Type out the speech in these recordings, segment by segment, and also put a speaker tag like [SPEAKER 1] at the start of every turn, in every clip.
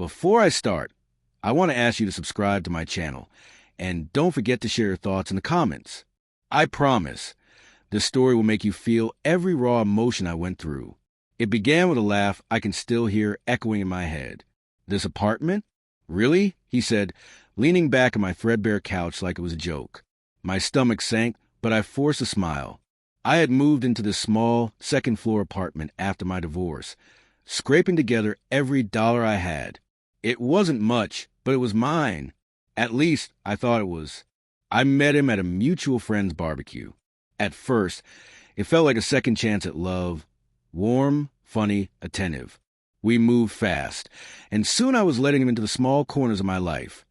[SPEAKER 1] Before I start, I want to ask you to subscribe to my channel, and don't forget to share your thoughts in the comments. I promise, this story will make you feel every raw emotion I went through. It began with a laugh I can still hear echoing in my head. "This apartment? Really?" he said, leaning back on my threadbare couch like it was a joke. My stomach sank, but I forced a smile. I had moved into this small, second-floor apartment after my divorce, scraping together every dollar I had. It wasn't much, but it was mine. At least, I thought it was. I met him at a mutual friend's barbecue. At first, it felt like a second chance at love. Warm, funny, attentive. We moved fast, and soon I was letting him into the small corners of my life.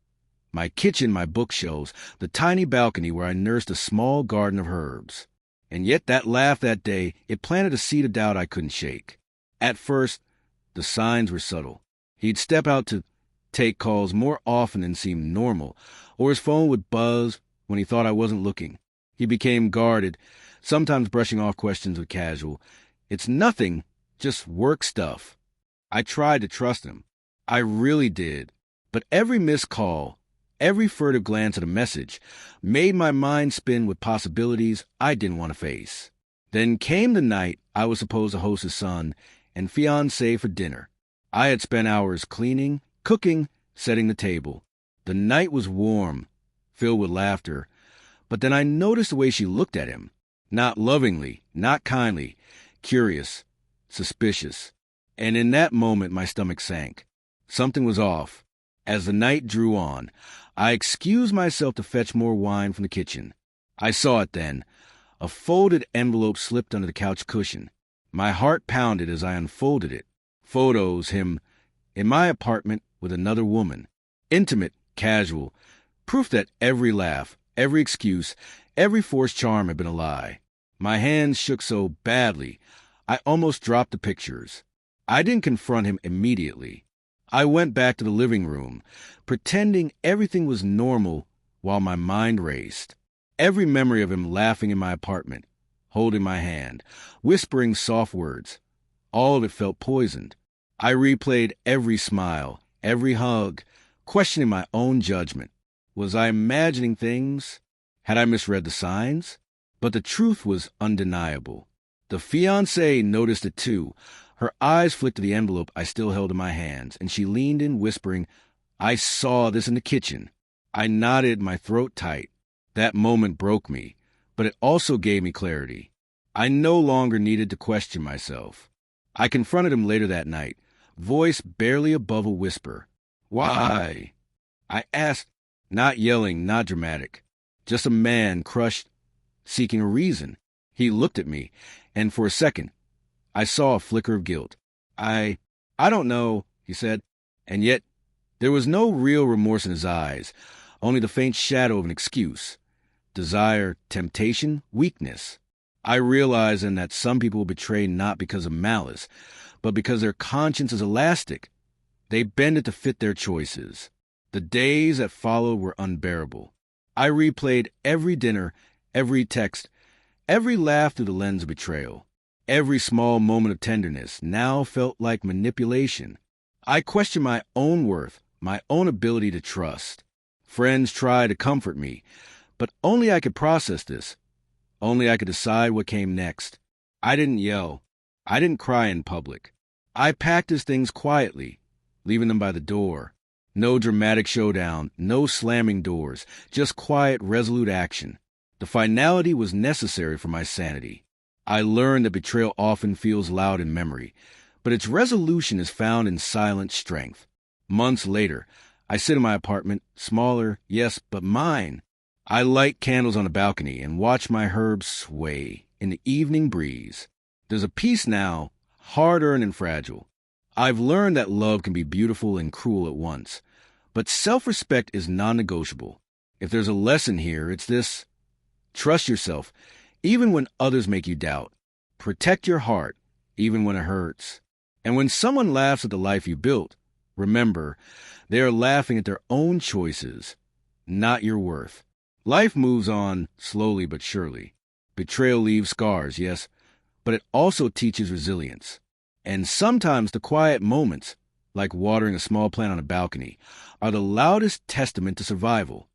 [SPEAKER 1] My kitchen, my bookshelves, the tiny balcony where I nursed a small garden of herbs. And yet that laugh that day, it planted a seed of doubt I couldn't shake. At first, the signs were subtle. He'd step out to take calls more often than seemed normal, or his phone would buzz when he thought I wasn't looking. He became guarded, sometimes brushing off questions with casual, "It's nothing, just work stuff." I tried to trust him. I really did. But every missed call, every furtive glance at a message, made my mind spin with possibilities I didn't want to face. Then came the night I was supposed to host his son and fiancée for dinner. I had spent hours cleaning, cooking, setting the table. The night was warm, filled with laughter, but then I noticed the way she looked at him. Not lovingly, not kindly, curious, suspicious. And in that moment, my stomach sank. Something was off. As the night drew on, I excused myself to fetch more wine from the kitchen. I saw it then. A folded envelope slipped under the couch cushion. My heart pounded as I unfolded it. Photos, him, in my apartment with another woman. Intimate, casual. Proof that every laugh, every excuse, every forced charm had been a lie. My hands shook so badly, I almost dropped the pictures. I didn't confront him immediately. I went back to the living room, pretending everything was normal while my mind raced. Every memory of him laughing in my apartment, holding my hand, whispering soft words, all of it felt poisoned. I replayed every smile, every hug, questioning my own judgment. Was I imagining things? Had I misread the signs? But the truth was undeniable. The fiancée noticed it too. Her eyes flicked to the envelope I still held in my hands, and she leaned in, whispering, "I saw this in the kitchen." I nodded, my throat tight. That moment broke me, but it also gave me clarity. I no longer needed to question myself. I confronted him later that night, voice barely above a whisper. "Why?" I asked, not yelling, not dramatic. Just a man crushed, seeking a reason. He looked at me, and for a second, I saw a flicker of guilt. I don't know," he said, and yet there was no real remorse in his eyes, only the faint shadow of an excuse. Desire, temptation, weakness. I realized then that some people betray not because of malice, but because their conscience is elastic. They bend it to fit their choices. The days that followed were unbearable. I replayed every dinner, every text, every laugh through the lens of betrayal. Every small moment of tenderness now felt like manipulation. I questioned my own worth, my own ability to trust. Friends tried to comfort me, but only I could process this. Only I could decide what came next. I didn't yell. I didn't cry in public. I packed his things quietly, leaving them by the door. No dramatic showdown, no slamming doors, just quiet, resolute action. The finality was necessary for my sanity. I learned that betrayal often feels loud in memory, but its resolution is found in silent strength. Months later, I sit in my apartment, smaller, yes, but mine. I light candles on the balcony and watch my herbs sway in the evening breeze. There's a peace now, hard-earned and fragile. I've learned that love can be beautiful and cruel at once, but self-respect is non-negotiable. If there's a lesson here, it's this: trust yourself, even when others make you doubt. Protect your heart, even when it hurts. And when someone laughs at the life you built, remember, they are laughing at their own choices, not your worth. Life moves on slowly but surely. Betrayal leaves scars, yes, but it also teaches resilience. And sometimes the quiet moments, like watering a small plant on a balcony, are the loudest testament to survival.